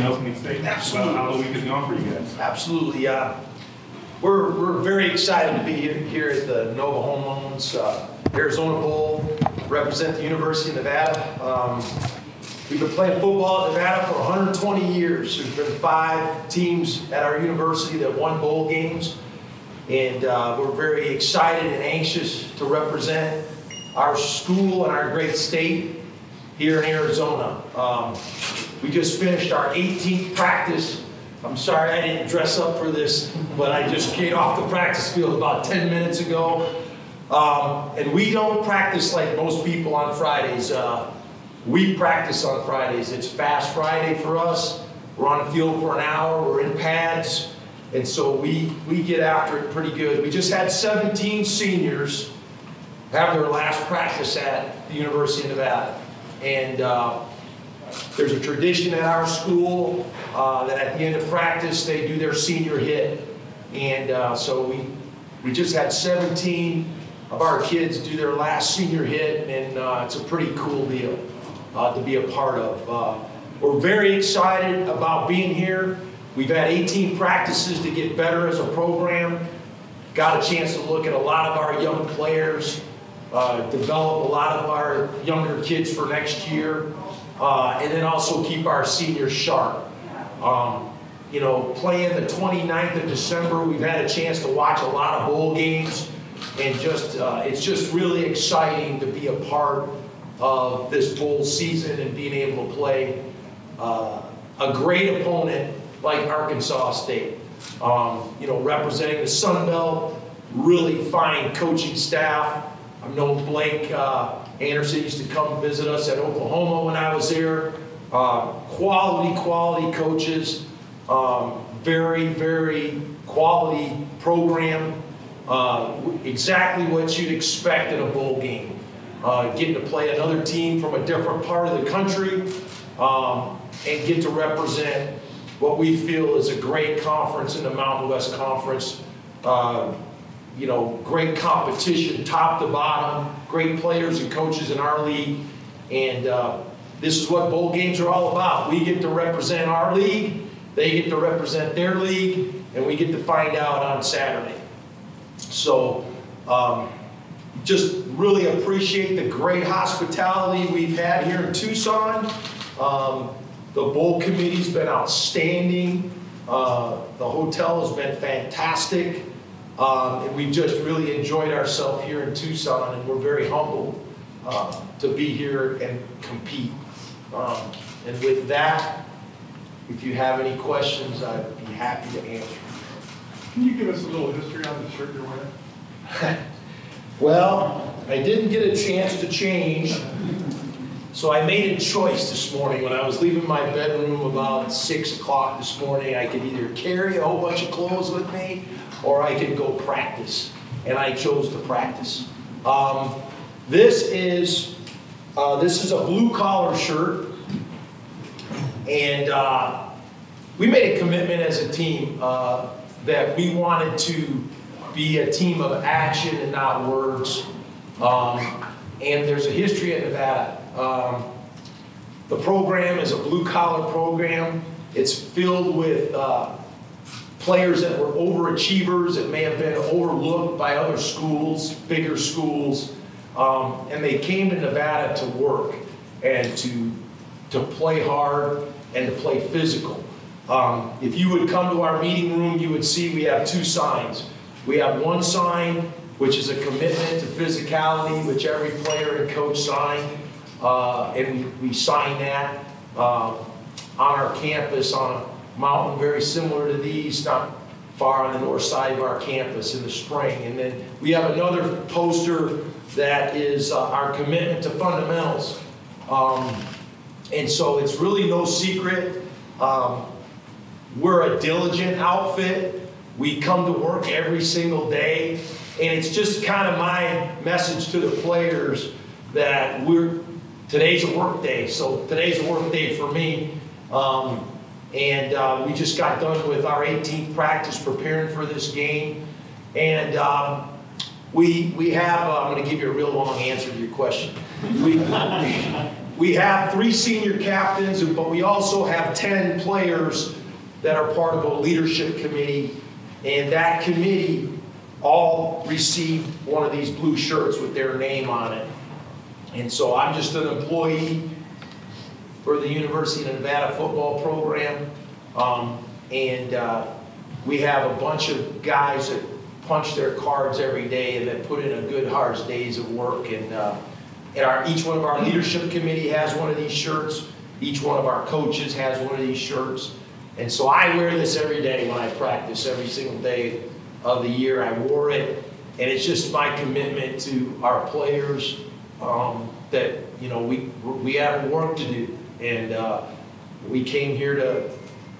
opening statement Absolutely. about how the week has gone for you guys. Absolutely. We're very excited to be here at the Nova Home Loans Arizona Bowl, represent the University of Nevada. We've been playing football at Nevada for 120 years. There's been 5 teams at our university that won bowl games, and we're very excited and anxious to represent our school and our great state here in Arizona. We just finished our 18th practice. I'm sorry I didn't dress up for this, but I just came off the practice field about 10 minutes ago. And we don't practice like most people on Fridays. We practice on Fridays. It's Fast Friday for us. We're on the field for an hour. We're in pads. And so we get after it pretty good. We just had 17 seniors have their last practice at the University of Nevada. And there's a tradition at our school that at the end of practice they do their senior hit. And so we just had 17 of our kids do their last senior hit, and it's a pretty cool deal to be a part of. We're very excited about being here. We've had 18 practices to get better as a program. Got a chance to look at a lot of our young players, develop a lot of our younger kids for next year, and then also keep our seniors sharp. You know, playing the 29th of December, we've had a chance to watch a lot of bowl games, and it's just really exciting to be a part of this bowl season and being able to play a great opponent like Arkansas State. You know, representing the Sun Belt, really fine coaching staff. I've known Blake Anderson used to come visit us at Oklahoma when I was there. Quality coaches. Very, very quality program. Exactly what you'd expect in a bowl game. Getting to play another team from a different part of the country and get to represent what we feel is a great conference in the Mountain West Conference. You know, great competition, top to bottom, great players and coaches in our league. And this is what bowl games are all about. We get to represent our league, they get to represent their league, and we get to find out on Saturday. So just really appreciate the great hospitality we've had here in Tucson. The bowl committee's been outstanding. The hotel has been fantastic. And we've just really enjoyed ourselves here in Tucson, and we're very humbled to be here and compete. And with that, if you have any questions, I'd be happy to answer. Can you give us a little history on the shirt you're wearing? Well, I didn't get a chance to change, so I made a choice this morning. When I was leaving my bedroom about 6 o'clock this morning, I could either carry a whole bunch of clothes with me, or I could go practice, and I chose to practice. This is a blue-collar shirt, and we made a commitment as a team that we wanted to be a team of action and not words. And there's a history in Nevada. The program is a blue-collar program. It's filled with players that were overachievers that may have been overlooked by other schools, bigger schools, and they came to Nevada to work and to play hard and to play physical. If you would come to our meeting room, you would see we have 2 signs. We have one sign, which is a commitment to physicality, which every player and coach signed, and we sign that on our campus on a mountain very similar to these, not far on the north side of our campus in the spring. And then we have another poster that is our commitment to fundamentals. And so it's really no secret. We're a diligent outfit. We come to work every single day. And it's just kind of my message to the players that today's a work day. So today's a work day for me. And we just got done with our 18th practice preparing for this game. And we have, I'm going to give you a real long answer to your question. we have 3 senior captains, but we also have 10 players that are part of a leadership committee, and that committee all received one of these blue shirts with their name on it. And so I'm just an employee for the University of Nevada football program, and we have a bunch of guys that punch their cards every day and that put in a good hard days of work. And each one of our leadership committee has one of these shirts. Each one of our coaches has one of these shirts. And so I wear this every day when I practice, every single day of the year. I wore it, and it's just my commitment to our players that, you know, we have work to do. And we came here to,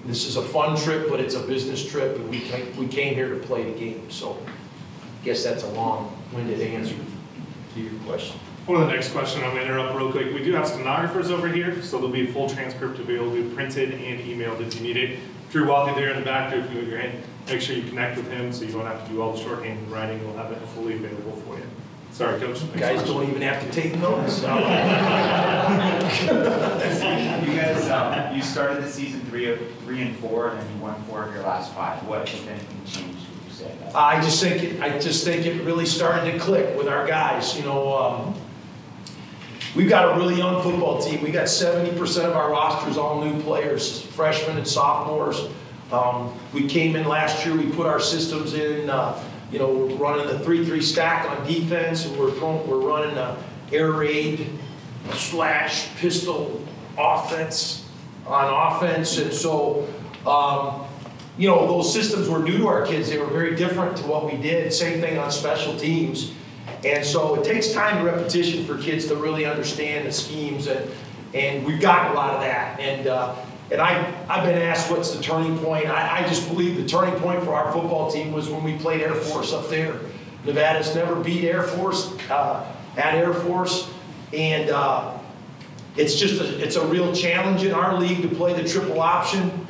this is a fun trip, but it's a business trip, and we came here to play the game. So I guess that's a long-winded answer to your question. For the next question, I'm going to interrupt real quick. We do have stenographers over here, so there'll be a full transcript available, printed and emailed if you need it. Drew Walthy there in the back, if you your hand, make sure you connect with him so you don't have to do all the shorthand writing. We'll have it fully available for you. Sorry, Coach. Guys don't even have to take notes. You guys, you started the season 3 and 4, and then you won 4 of your last 5. What, if anything, changed? Would you say? I just think it really started to click with our guys. You know, we've got a really young football team. We got 70% of our rosters all new players, freshmen and sophomores. We came in last year. We put our systems in. You know, we're running the 3-3 stack on defense, and we're running a air raid / pistol offense on offense. And so, you know, those systems were new to our kids. They were very different to what we did. Same thing on special teams. And so it takes time and repetition for kids to really understand the schemes, and we've got a lot of that. And I've been asked what's the turning point. I just believe the turning point for our football team was when we played Air Force up there. Nevada's never beat Air Force at Air Force, and it's a real challenge in our league to play the triple option.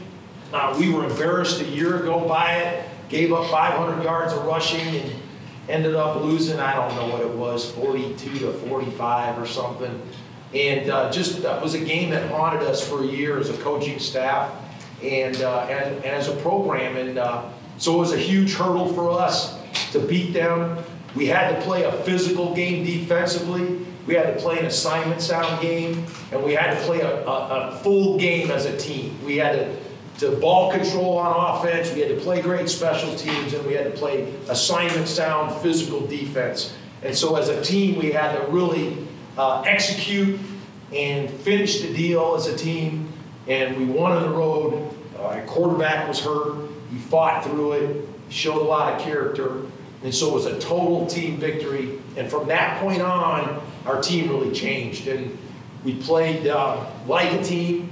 We were embarrassed a year ago by it, gave up 500 yards of rushing, and ended up losing, I don't know what it was, 42-45 or something. And just that was a game that haunted us for a year as a coaching staff and as a program. And so it was a huge hurdle for us to beat them. We had to play a physical game defensively. We had to play an assignment sound game, and we had to play a full game as a team. We had to ball control on offense, we had to play great special teams, and we had to play assignment sound physical defense. And so as a team, we had to really execute and finish the deal as a team, and we won on the road. Our quarterback was hurt. He fought through it, showed a lot of character, and so it was a total team victory. And from that point on, our team really changed, and we played like a team.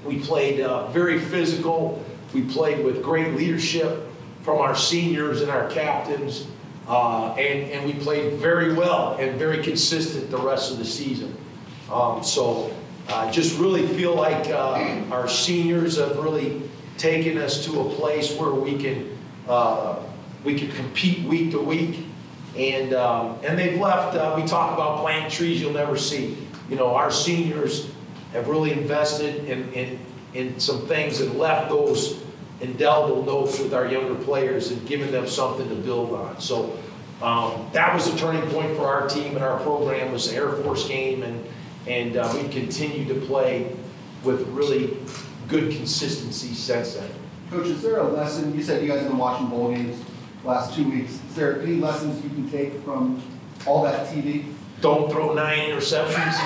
We played very physical. We played with great leadership from our seniors and our captains, and we played very well and very consistent the rest of the season. So I just really feel like our seniors have really taken us to a place where we can compete week to week, and they've left. We talk about planting trees you'll never see. You know, our seniors have really invested in some things and left those indelible notes with our younger players and given them something to build on. So that was a turning point for our team and our program, was the Air Force game, and we continue to play with really good consistency since then. Coach, is there a lesson, you said you guys have been watching bowl games the last 2 weeks, is there any lessons you can take from all that TV? Don't throw 9 interceptions.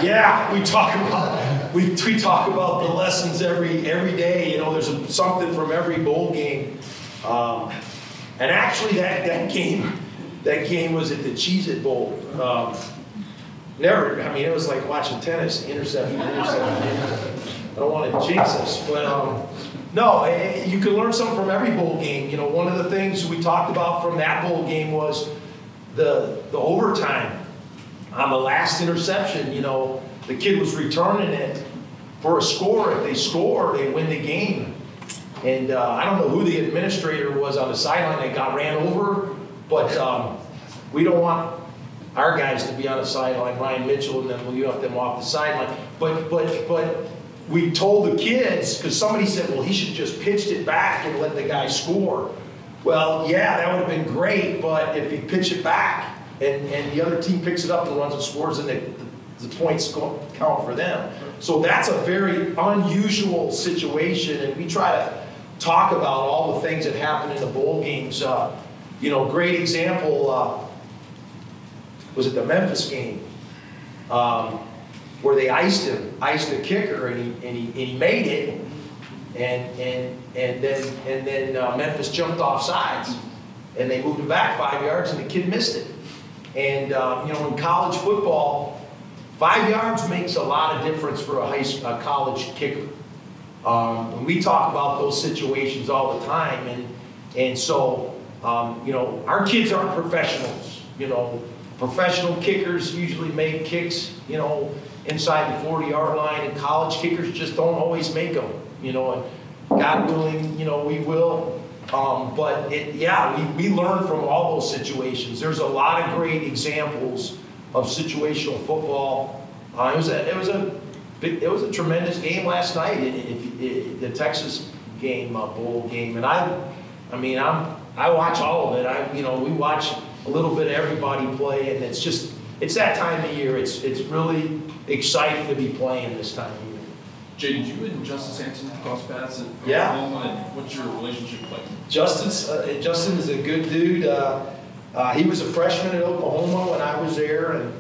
Yeah, we talk about the lessons every day. You know, there's something from every bowl game. And actually, that game was at the Cheez-It Bowl. It was like watching tennis, interception. I don't want to jinx us, but no, you can learn something from every bowl game. You know, one of the things we talked about from that bowl game was the overtime on the last interception. You know, the kid was returning it for a score. If they score, they win the game. And I don't know who the administrator was on the sideline that got ran over, but we don't want our guys to be on the sideline, Ryan Mitchell, and then you have them off the sideline. But we told the kids, because somebody said, well, he should just pitched it back and let the guy score. Well, yeah, that would have been great, but if he pitch it back and the other team picks it up and runs and scores, then the points count for them. So that's a very unusual situation, and we try to talk about all the things that happen in the bowl games. You know, great example was it the Memphis game where they iced the kicker, and he made it, and then Memphis jumped off sides, and they moved him back 5 yards, and the kid missed it. And you know, in college football, 5 yards makes a lot of difference for a college kicker. And we talk about those situations all the time, and so you know, our kids aren't professionals. You know, professional kickers usually make kicks, you know, inside the 40-yard line, and college kickers just don't always make them. You know, and God willing, you know, we will. But yeah, we learn from all those situations. There's a lot of great examples of situational football. It was a tremendous game last night, the Texas game, bowl game, and I watch all of it. You know, we watch a little bit of everybody play, and it's that time of year. It's really exciting to be playing this time of year. Jay, did you and Justice Anson cross paths at Oklahoma? And what's your relationship like? Justin is a good dude. He was a freshman at Oklahoma when I was there, and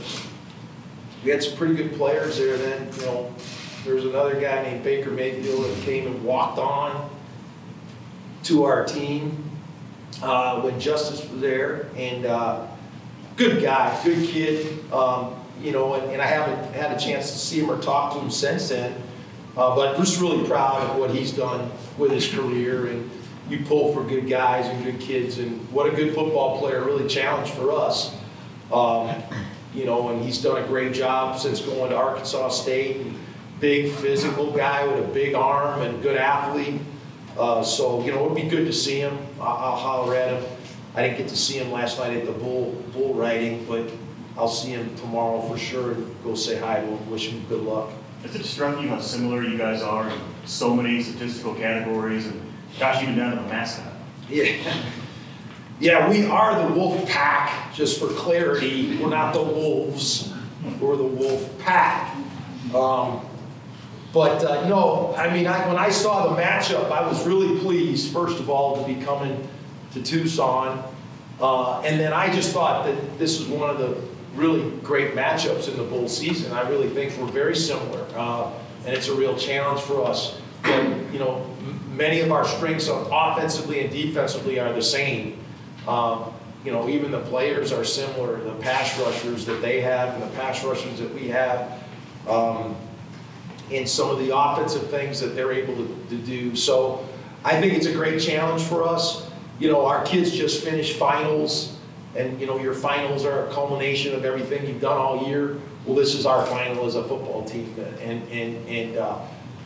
we had some pretty good players there then. You know, there was another guy named Baker Mayfield that came and walked on to our team when Justice was there, and good guy, good kid. You know, and I haven't had a chance to see him or talk to him since then. But just really proud of what he's done with his career, and you pull for good guys and good kids, and what a good football player, really challenged for us. You know, and he's done a great job since going to Arkansas State. And big physical guy with a big arm and good athlete. So, you know, it would be good to see him. I'll holler at him. I didn't get to see him last night at the bull riding, but I'll see him tomorrow for sure and go say hi to him, wish him good luck. Has it struck you how similar you guys are in so many statistical categories, and gosh, even down to the mascot? Yeah. Yeah, we are the Wolf Pack, just for clarity. We're not the Wolves. We're the Wolf Pack. But no, I mean, when I saw the matchup, I was really pleased, first of all, to be coming to Tucson. And then I just thought that this was one of the really great matchups in the bowl season. I really think we're very similar, and it's a real challenge for us. And, you know, many of our strengths offensively and defensively are the same. You know, even the players are similar, the pass rushers that they have and the pass rushers that we have, and some of the offensive things that they're able to do. So I think it's a great challenge for us. You know, our kids just finished finals. And, you know, your finals are a culmination of everything you've done all year. Well, this is our final as a football team. And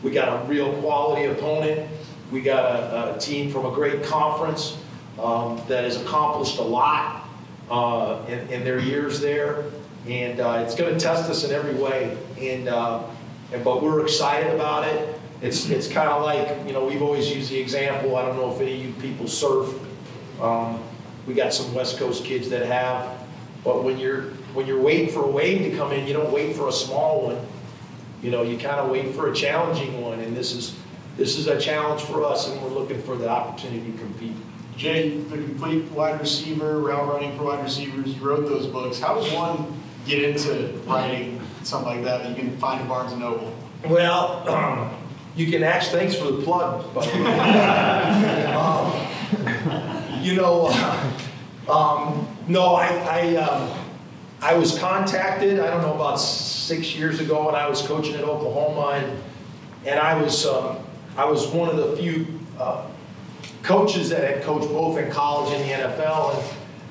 we got a real quality opponent. We got a team from a great conference that has accomplished a lot in their years there. And it's going to test us in every way. But we're excited about it. It's kind of like, you know, we've always used the example. I don't know if any of you people surf. We got some West Coast kids that have, but when you're waiting for a wave to come in, you don't wait for a small one. You know, you kind of wait for a challenging one, and this is a challenge for us, and we're looking for the opportunity to compete. Jay, the complete wide receiver, route running for wide receivers, you wrote those books. How does one get into writing something like that you can find in Barnes & Noble? Well, you can ask, thanks for the plug, by the way. You know, no, I was contacted, I don't know, about 6 years ago when I was coaching at Oklahoma, and I was one of the few coaches that had coached both in college and the NFL, and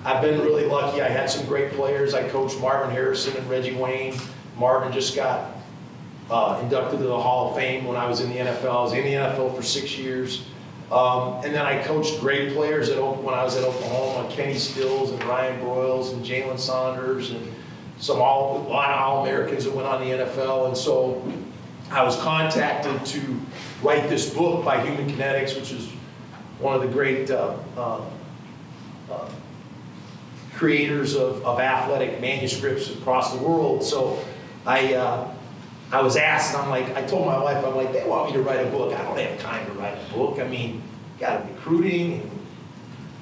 I've been really lucky. I had some great players. I coached Marvin Harrison and Reggie Wayne. Marvin just got inducted to the Hall of Fame when I was in the NFL. I was in the NFL for 6 years. And then I coached great players when I was at Oklahoma, Kenny Stills and Ryan Broyles and Jalen Saunders a lot of All-Americans that went on the NFL, and so I was contacted to write this book by Human Kinetics, which is one of the great creators of athletic manuscripts across the world. So I was asked, and I told my wife, I'm like, they want me to write a book. I don't have time to write a book. I mean, got recruiting and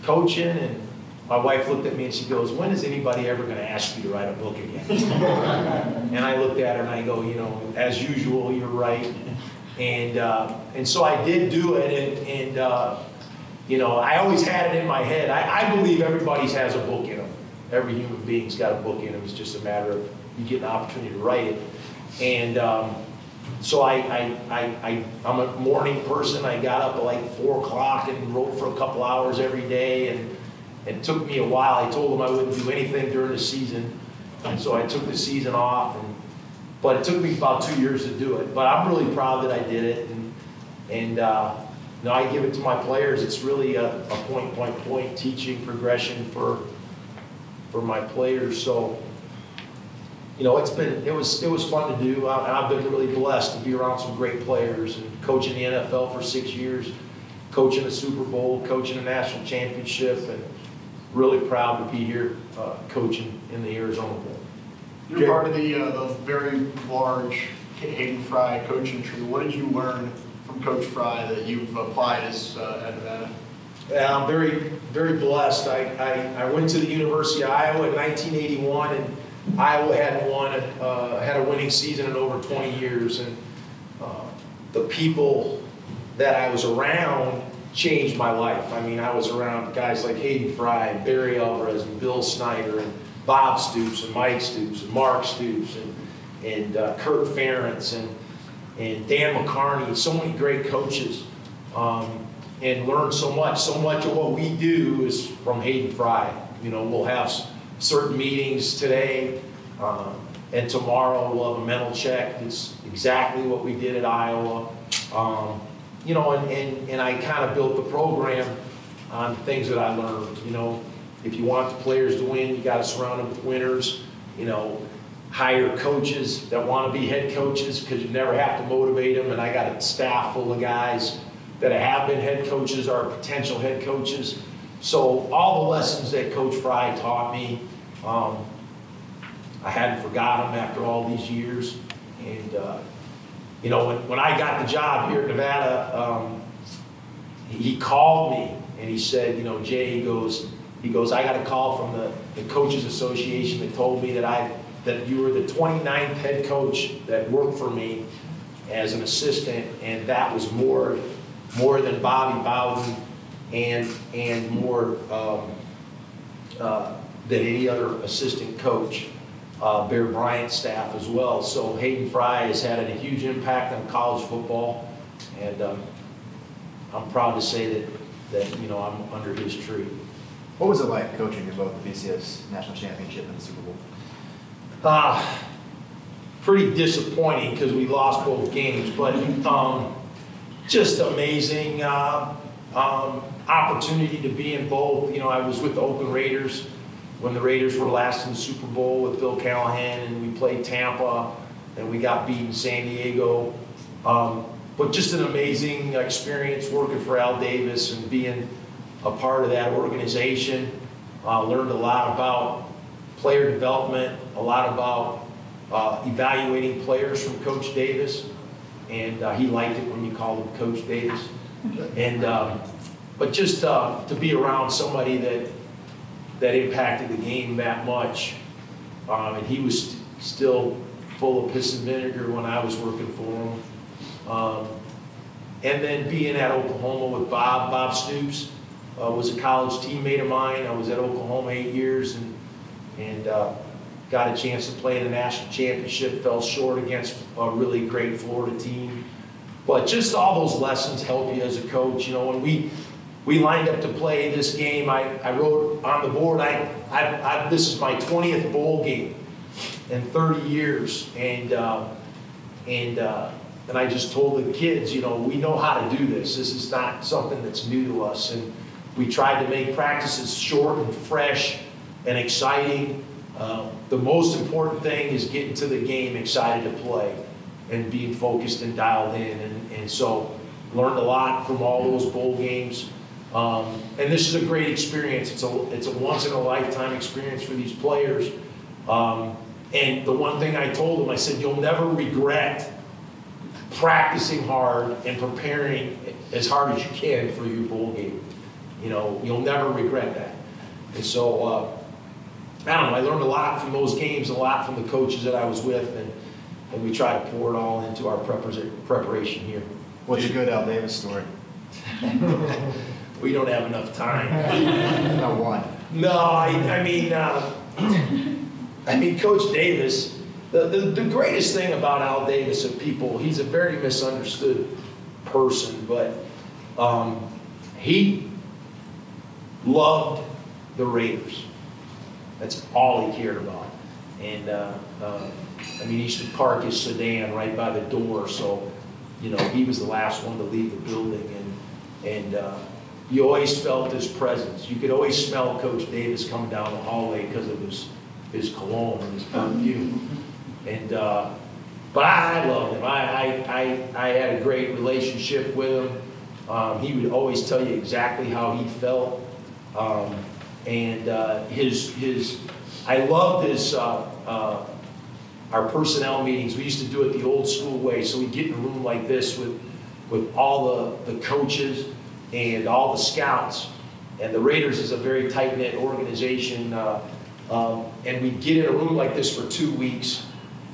coaching, and my wife looked at me and she goes, when is anybody ever going to ask you to write a book again? And I looked at her and I go, as usual, you're right. And so I did do it, and I always had it in my head. I believe everybody has a book in them. Every human being's got a book in them. It's just a matter of you get an opportunity to write it. And so I'm a morning person. I got up at like 4 o'clock and wrote for a couple hours every day, and it took me a while. I told them I wouldn't do anything during the season, and so I took the season off. But it took me about 2 years to do it. But I'm really proud that I did it, and I give it to my players. It's really a point teaching progression for my players. So. It was fun to do. I've been really blessed to be around some great players and coaching the NFL for 6 years, coaching the Super Bowl, coaching a national championship, and really proud to be here coaching in the Arizona Bowl. You're part of the very large Hayden Fry coaching tree. What did you learn from Coach Fry that you've applied at Nevada? I'm very, very blessed. I went to the University of Iowa in 1981, and Iowa had a winning season in over 20 years, and the people that I was around changed my life. I mean, I was around guys like Hayden Fry, and Barry Alvarez, and Bill Snyder, and Bob Stoops, and Mike Stoops, and Mark Stoops, and Kurt Ferentz, and Dan McCarney, so many great coaches, and learned so much. So much of what we do is from Hayden Fry. We'll have certain meetings today, and tomorrow we'll have a mental check. It's exactly what we did at Iowa. And I kind of built the program on things that I learned. If you want the players to win, you got to surround them with winners. Hire coaches that want to be head coaches, because you never have to motivate them. And I got a staff full of guys that have been head coaches or potential head coaches. So all the lessons that Coach Fry taught me, I hadn't forgotten them after all these years. And when I got the job here at Nevada, he called me and he said, Jay, he goes, I got a call from the Coaches Association that told me that you were the 29th head coach that worked for me as an assistant, and that was more than Bobby Bowden and more than any other assistant coach. Bear Bryant's staff as well. So Hayden Fry has had a huge impact on college football, and I'm proud to say that I'm under his tree. What was it like coaching in both the BCS National Championship and the Super Bowl? Pretty disappointing because we lost both games, but just amazing opportunity to be in both. I was with the Oakland Raiders when the Raiders were last in the Super Bowl with Bill Callahan, and we played Tampa, and we got beat in San Diego. But just an amazing experience working for Al Davis and being a part of that organization. Learned a lot about player development, a lot about evaluating players from Coach Davis, and he liked it when you called him Coach Davis. And but just to be around somebody that impacted the game that much, and he was still full of piss and vinegar when I was working for him. And then being at Oklahoma with Bob Stoops was a college teammate of mine. I was at Oklahoma 8 years and got a chance to play in the national championship, fell short against a really great Florida team. But just all those lessons help you as a coach. When we lined up to play this game, I wrote on the board, this is my 20th bowl game in 30 years. And I just told the kids, we know how to do this. This is not something that's new to us. And we tried to make practices short and fresh and exciting. The most important thing is getting to the game excited to play and being focused and dialed in. And so learned a lot from all those bowl games. And this is a great experience. It's a once-in-a-lifetime experience for these players. And the one thing I told them, I said, you'll never regret practicing hard and preparing as hard as you can for your bowl game. You know, you'll never regret that. And so, I don't know, I learned a lot from those games, a lot from the coaches that I was with, and we try to pour it all into our preparation here. What's a good Al Davis story? We don't have enough time. Not one. No, I mean, Coach Davis, the greatest thing about Al Davis of people, he's a very misunderstood person, but he loved the Raiders. That's all he cared about. And, I mean, he used to park his sedan right by the door, so, you know, he was the last one to leave the building. And you always felt his presence. You could always smell Coach Davis coming down the hallway because of his cologne and his perfume. And, but I loved him. I had a great relationship with him. He would always tell you exactly how he felt. I loved his, our personnel meetings. We used to do it the old school way. So we'd get in a room like this with all the coaches and all the scouts. And the Raiders is a very tight-knit organization. And we'd get in a room like this for 2 weeks,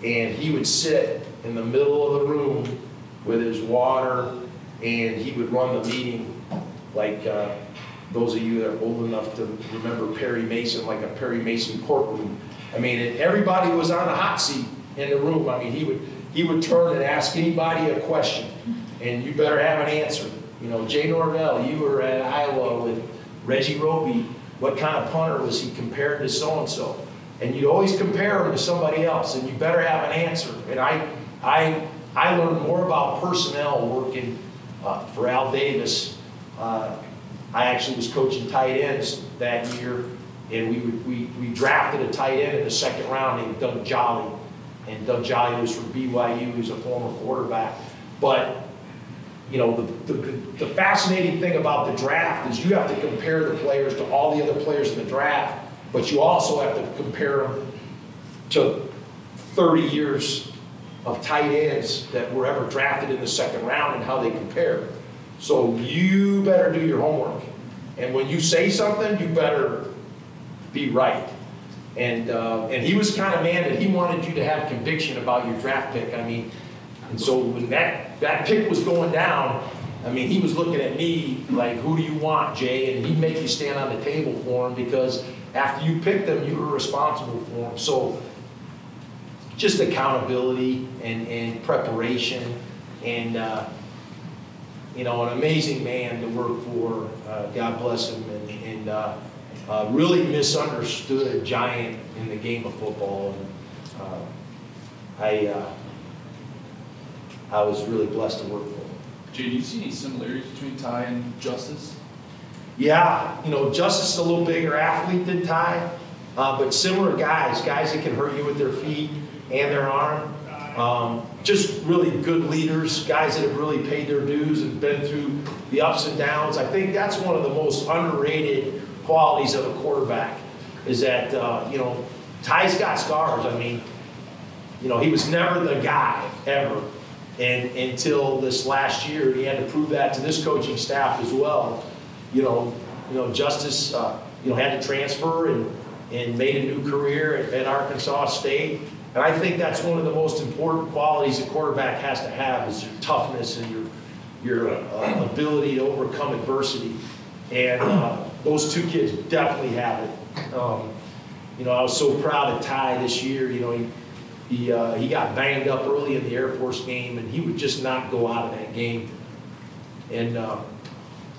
and he would sit in the middle of the room with his water, and he would run the meeting like those of you that are old enough to remember Perry Mason, like a Perry Mason courtroom. I mean, everybody was on a hot seat in the room. I mean, he would turn and ask anybody a question, and you better have an answer. You know, Jay Norvell, you were at Iowa with Reggie Roby. What kind of punter was he compared to so-and-so? And you'd always compare him to somebody else, and you better have an answer. And I learned more about personnel working for Al Davis. I actually was coaching tight ends that year, and we drafted a tight end in the second round named Doug Jolly. And Doug Jolly was from BYU. He's a former quarterback. But, you know, the fascinating thing about the draft is you have to compare the players to all the other players in the draft, but you also have to compare them to 30 years of tight ends that were ever drafted in the second round and how they compare. So you better do your homework. And when you say something, you better be right. And he was the kind of man that he wanted you to have conviction about your draft pick. I mean, and so when that pick was going down, I mean, he was looking at me like, who do you want, Jay? And he'd make you stand on the table for him because after you picked them, you were responsible for them. So just accountability and preparation and, you know, an amazing man to work for. God bless him. And really misunderstood giant in the game of football. And I was really blessed to work for him. Jay, do you see any similarities between Ty and Justice? Yeah, you know, Justice is a little bigger athlete than Ty, but similar guys that can hurt you with their feet and their arm. Just really good leaders, guys that have really paid their dues and been through the ups and downs. I think that's one of the most underrated qualities of a quarterback is that, you know, Ty's got scars. I mean, you know, he was never the guy ever. And until this last year, he had to prove that to this coaching staff as well. You know, Justice, you know, had to transfer and made a new career at Arkansas State. And I think that's one of the most important qualities a quarterback has to have is your toughness and your ability to overcome adversity. And those two kids definitely have it. You know, I was so proud of Ty this year. You know, he got banged up early in the Air Force game, and he would just not go out of that game. And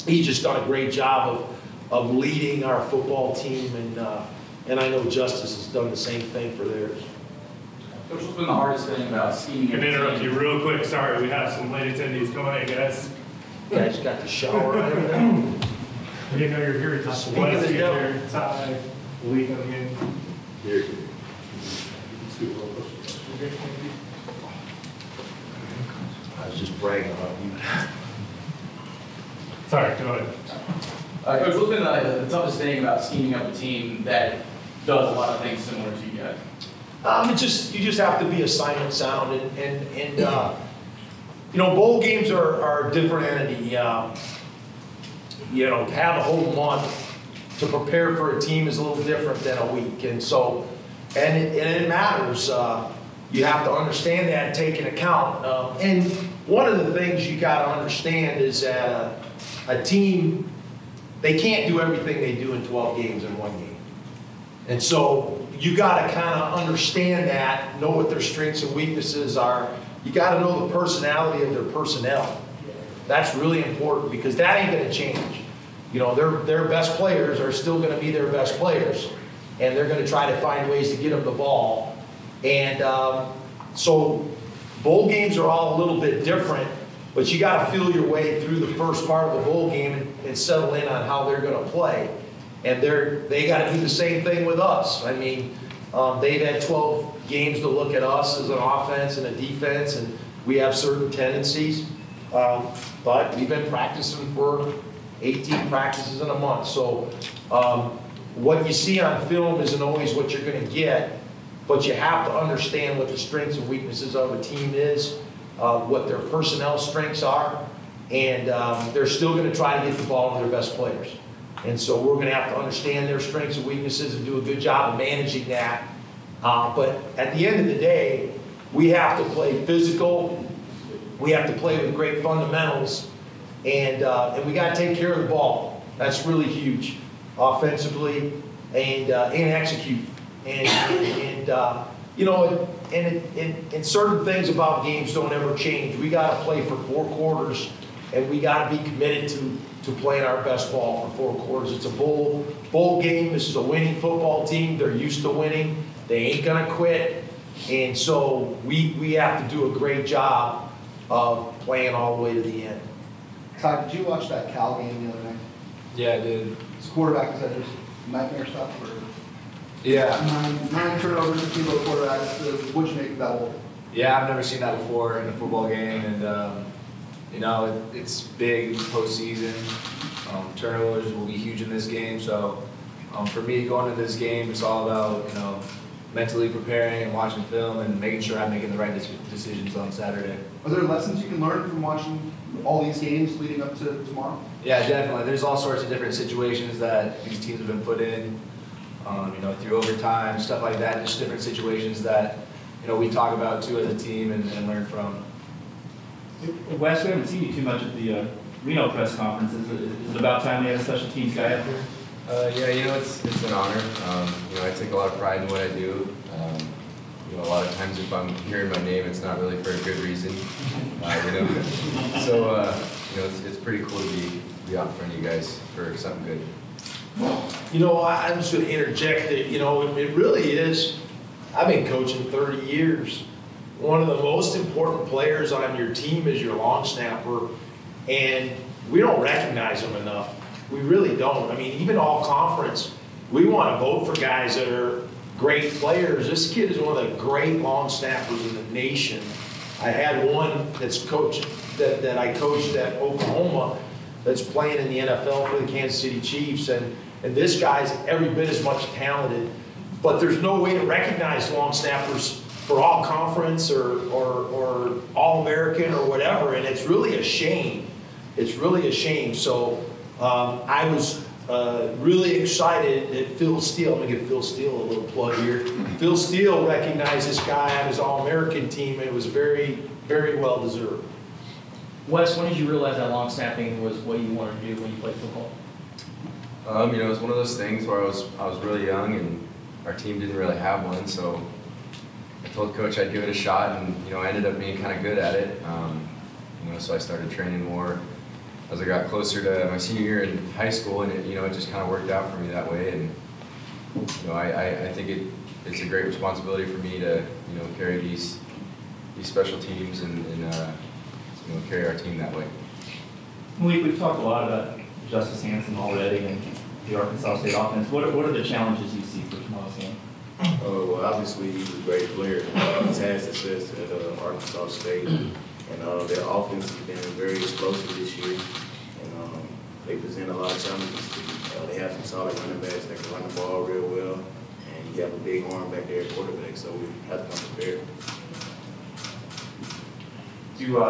he's just done a great job of leading our football team, and I know Justice has done the same thing for theirs. Coach, what's been the hardest thing about scheming? Can I interrupt you real quick? Sorry, we have some late attendees coming in, guys. You guys got the shower and everything. You know you're here to Speak of the devil. Ty, Lee coming in. Here. I was just bragging about you. Sorry, go ahead. Coach, what's been the toughest thing about scheming up a team that does a lot of things similar to you guys? You just have to be assignment sound, and you know, bowl games are a different entity. You know, to have a whole month to prepare for a team is a little different than a week, and so, and it matters. You have to understand that and take into account. And one of the things you got to understand is that a team, they can't do everything they do in 12 games in one game. And so you got to kind of understand that, know what their strengths and weaknesses are. You got to know the personality of their personnel. That's really important because that ain't going to change. You know, their best players are still going to be their best players, and they're going to try to find ways to get them the ball. And so bowl games are all a little bit different, but you got to feel your way through the first part of the bowl game and settle in on how they're going to play. And they got to do the same thing with us. I mean, they've had 12 games to look at us as an offense and a defense, and we have certain tendencies. But we've been practicing for 18 practices in a month. So what you see on film isn't always what you're going to get, but you have to understand what the strengths and weaknesses of a team is, what their personnel strengths are, and they're still going to try to get the ball to their best players. And so we're going to have to understand their strengths and weaknesses and do a good job of managing that. But at the end of the day, we have to play physical. We have to play with great fundamentals, and we got to take care of the ball. That's really huge, offensively and execute. And you know, and certain things about games don't ever change. We got to play for 4 quarters, and we got to be committed to playing our best ball for 4 quarters. It's a bowl game. This is a winning football team. They're used to winning. They ain't gonna quit. And so we have to do a great job of playing all the way to the end. Todd, did you watch that Cal game the other night? Yeah, I did. His quarterback, is that just nightmare stuff? Or Yeah. Nine turnovers, 2 low quarterbacks. What'd you make of that whole? Yeah, I've never seen that before in a football game, and you know, it's big postseason. Turnovers will be huge in this game, so for me going into this game, it's all about, you know, mentally preparing and watching film and making sure I'm making the right decisions on Saturday. Are there lessons you can learn from watching all these games leading up to tomorrow? Yeah, definitely. There's all sorts of different situations that these teams have been put in, you know, through overtime, stuff like that, just different situations that, you know, we talk about too as a team and learn from. Wes, we haven't seen you too much at the Reno press conference. Is it about time we have a special teams guy up here? Yeah, you know, it's an honor. You know, I take a lot of pride in what I do. You know, a lot of times if I'm hearing my name, it's not really for a good reason. You know, so you know, it's pretty cool to be out in front of you guys for something good. You know, I'm just going to interject that, you know, it really is. I've been coaching 30 years. One of the most important players on your team is your long snapper, and we don't recognize them enough. We really don't. I mean, even all conference, we want to vote for guys that are great players. This kid is one of the great long snappers in the nation. I had one that's coached, that I coached at Oklahoma, that's playing in the NFL for the Kansas City Chiefs, and this guy's every bit as much talented. But there's no way to recognize long snappers for all conference or all American or whatever, and it's really a shame. It's really a shame. So I was really excited that Phil Steele, I'm gonna give Phil Steele a little plug here. Phil Steele recognized this guy on his All-American team, and it was very, very well deserved. Wes, when did you realize that long snapping was what you wanted to do when you played football? You know, it was one of those things where I was really young and our team didn't really have one, so I told coach I'd give it a shot, and you know, I ended up being kind of good at it. You know, so I started training more as I got closer to my senior year in high school, and it, you know, it just kind of worked out for me that way. And you know, I think it's a great responsibility for me to, you know, carry these special teams and you know, carry our team that way. We've talked a lot about Justice Hansen already and the Arkansas State offense. What are the challenges you see for tomorrow's game? Well, obviously he's a great player. He's had success at Arkansas State, and their offense has been very explosive this year. And they present a lot of challenges. They have some solid running backs that can run the ball real well, and you have a big arm back there at quarterback, so we have to come prepared. Do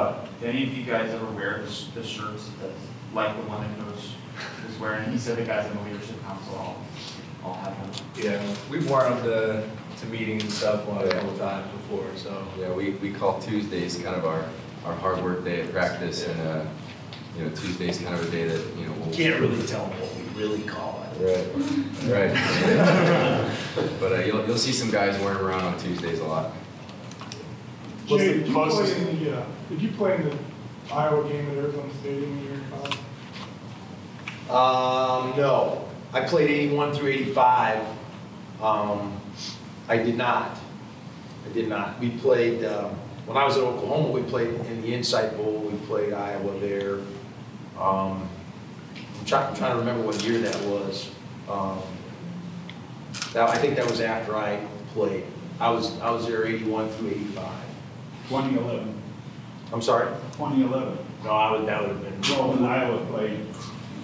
any of you guys ever wear the shirts that's like the one that Coach is wearing? He said the guys in the leadership council all have them. Yeah, we've worn them to meetings and stuff a couple times before, so. Yeah, we call Tuesdays kind of our hard work day at practice, and you know, Tuesday's kind of a day that, you know, we'll. Can't really tell them what we really call it. Right. But you'll see some guys wearing around on Tuesdays a lot. Jay, did you play in the Iowa game at Arizona Stadium when you were in college? No. I played 81 through 85. I did not. We played, when I was at Oklahoma, we played in the Insight Bowl. We played Iowa there. I'm trying to remember what year that was. I think that was after I played. I was there 81 through 85. 2011. I'm sorry? 2011. No, that would have been. No, when Iowa played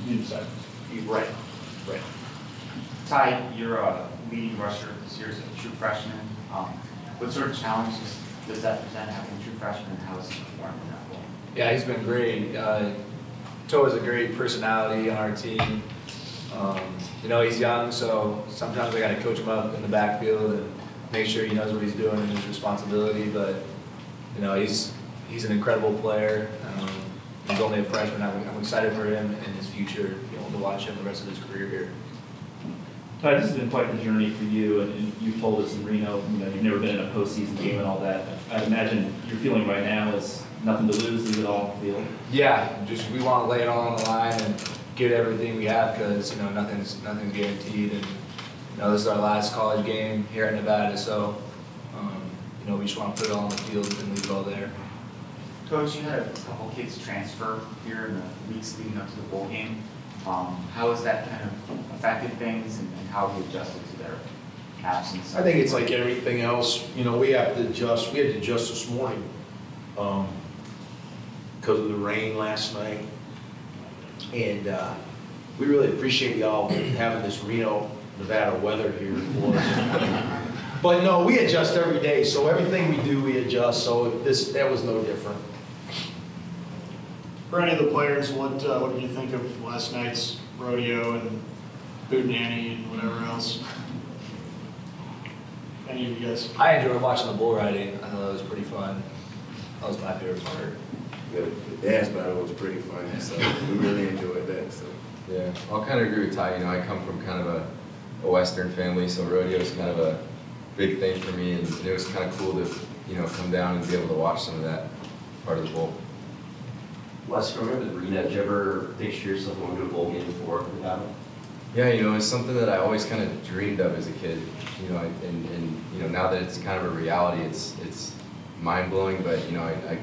Inside. Right. Ty, you're a leading rusher this year as a true freshman. What sort of challenges does that present having a true freshman, and how has he performed in that role? Yeah, he's been great. Toe is a great personality on our team. You know, he's young, so sometimes I got to coach him up in the backfield and make sure he knows what he's doing and his responsibility. But you know, he's an incredible player. He's only a freshman. I'm excited for him and his future. You know, to watch him the rest of his career here. Ty, this has been quite the journey for you, and you've told us in Reno, you know, you've never been in a postseason game and all that. I imagine your feeling right now is nothing to lose, leave it all on the field. Yeah, just we want to lay it all on the line and give everything we have, because you know nothing's guaranteed, and you know this is our last college game here in Nevada, so you know we just want to put it all on the field and leave it all there. Coach, you had a couple kids transfer here in the weeks leading up to the bowl game. How has that kind of affected things, and how have you adjusted to their absence? I think it's like everything else. You know, we have to adjust. We had to adjust this morning because of the rain last night. And we really appreciate y'all having this Reno, Nevada weather here for us. But no, we adjust every day. So everything we do, we adjust. So that was no different. For any of the players, what did you think of last night's rodeo and Hootenanny and whatever else? Any of you guys? I enjoyed watching the bull riding. I thought it was pretty fun. That was my favorite part. The dance battle was pretty funny, so we really enjoyed that. So. Yeah, I'll kind of agree with Ty. You know, I come from kind of a Western family, so rodeo is kind of a big thing for me, and it was kind of cool to, you know, come down and be able to watch some of that part of the bowl. Wes, growing up in Reno, did you ever picture yourself going to a bowl game before Nevada? Yeah, you know, it's something that I always kind of dreamed of as a kid. You know, and you know, now that it's kind of a reality, it's mind-blowing, but you know, I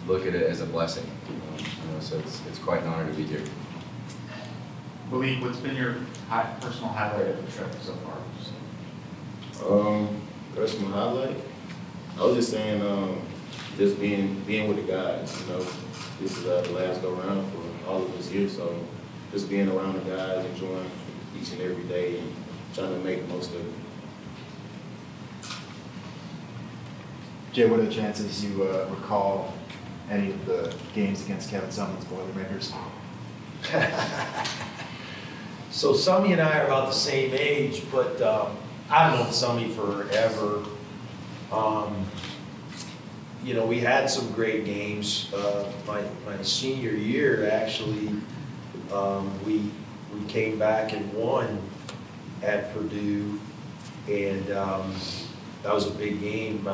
look at it as a blessing. You know, so it's quite an honor to be here. Malik, what's been your personal highlight of the trip so far? Personal highlight? I was just saying, just being with the guys. You know, this is the last go round for all of us here, so just being around the guys, enjoying each and every day, and trying to make the most of it. Jay, what are the chances you recall any of the games against Kevin Sumlin's Boilermakers? So Summy and I are about the same age, but I've known Summy forever. You know, we had some great games. My senior year, actually, we came back and won at Purdue, and that was a big game.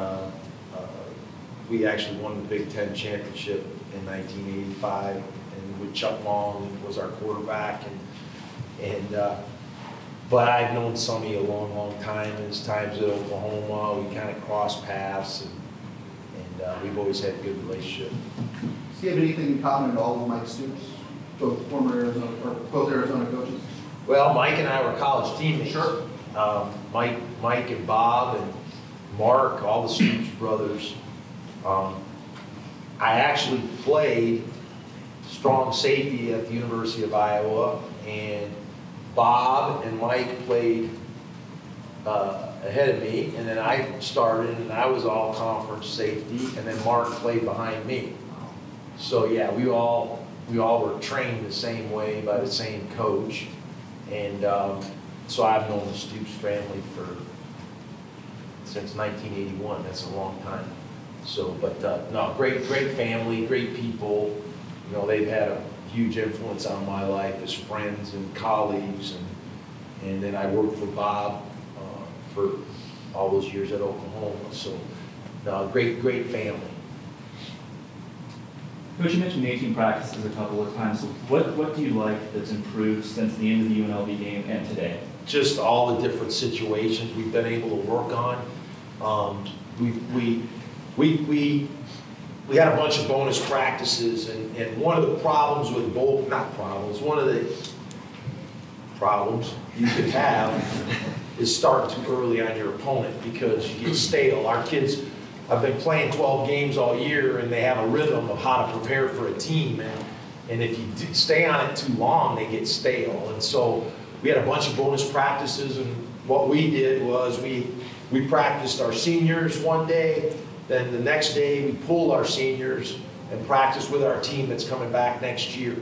We actually won the Big Ten championship in 1985, and with Chuck Long was our quarterback. But I've known Summy a long time. In his times at Oklahoma, we kind of crossed paths, and we've always had a good relationship. Do you have anything in common at all with Mike Stoops, both former Arizona or both Arizona coaches? Well, Mike and I were college teammates. Sure. Mike and Bob and Mark, all the Stoops brothers. I actually played strong safety at the University of Iowa, and Bob and Mike played ahead of me, and then I started, and I was all conference safety, and then Mark played behind me. So yeah, we all were trained the same way by the same coach, and so I've known the Stoops family since 1981. That's a long time. So, but no, great family, great people. You know, they've had a huge influence on my life as friends and colleagues, and then I worked with Bob for all those years at Oklahoma. So, no, great family. Coach, you mentioned 18 practices a couple of times. So what do you like that's improved since the end of the UNLV game and today? Just all the different situations we've been able to work on. We had a bunch of bonus practices, and one of the problems with both, not problems, one of the problems you could have is starting too early on your opponent because you get stale. Our kids have been playing 12 games all year, and they have a rhythm of how to prepare for a team, and if you stay on it too long, they get stale. And so we had a bunch of bonus practices, and what we did was we practiced our seniors one day, then the next day we pulled our seniors and practiced with our team that's coming back next year.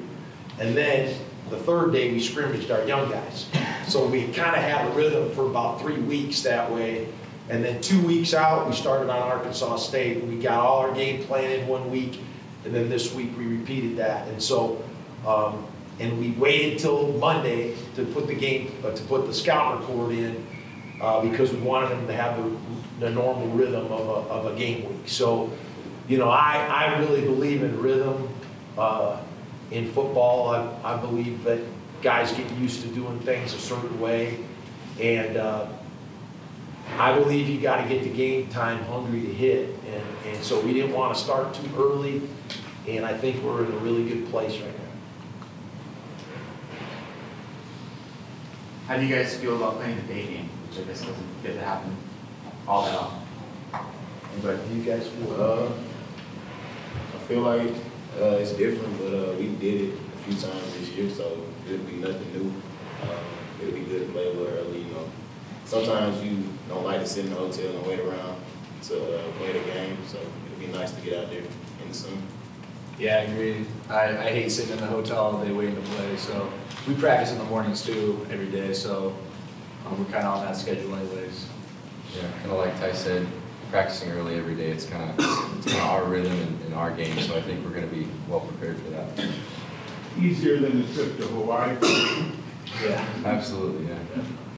And then the third day we scrimmaged our young guys. So we kind of had a rhythm for about 3 weeks that way. And then 2 weeks out, we started on Arkansas State, and we got all our game plan in 1 week, and then this week we repeated that. And so, and we waited till Monday to put the scout report in, because we wanted them to have the normal rhythm of a game week. So, you know, I really believe in rhythm in football. I believe that guys get used to doing things a certain way, and I believe you got to get the game time hungry to hit, and so we didn't want to start too early, and I think we're in a really good place right now. How do you guys feel about playing the day game, which I guess doesn't get to happen all that often? But you guys feel? I feel like it's different, but we did it a few times this year, so it'll be nothing new. It'll be good to play a little early, you know. Sometimes you don't like to sit in the hotel and wait around to play the game, so it'll be nice to get out there in the sun. Yeah, I agree. I hate sitting in the hotel all day waiting to play, so we practice in the mornings too, every day, so we're kind of on that schedule anyways. Yeah, kind of like Ty said, practicing early every day, it's kind of our rhythm and our game, so I think we're going to be well prepared for that. Easier than the trip to Hawaii. Yeah. Absolutely, yeah.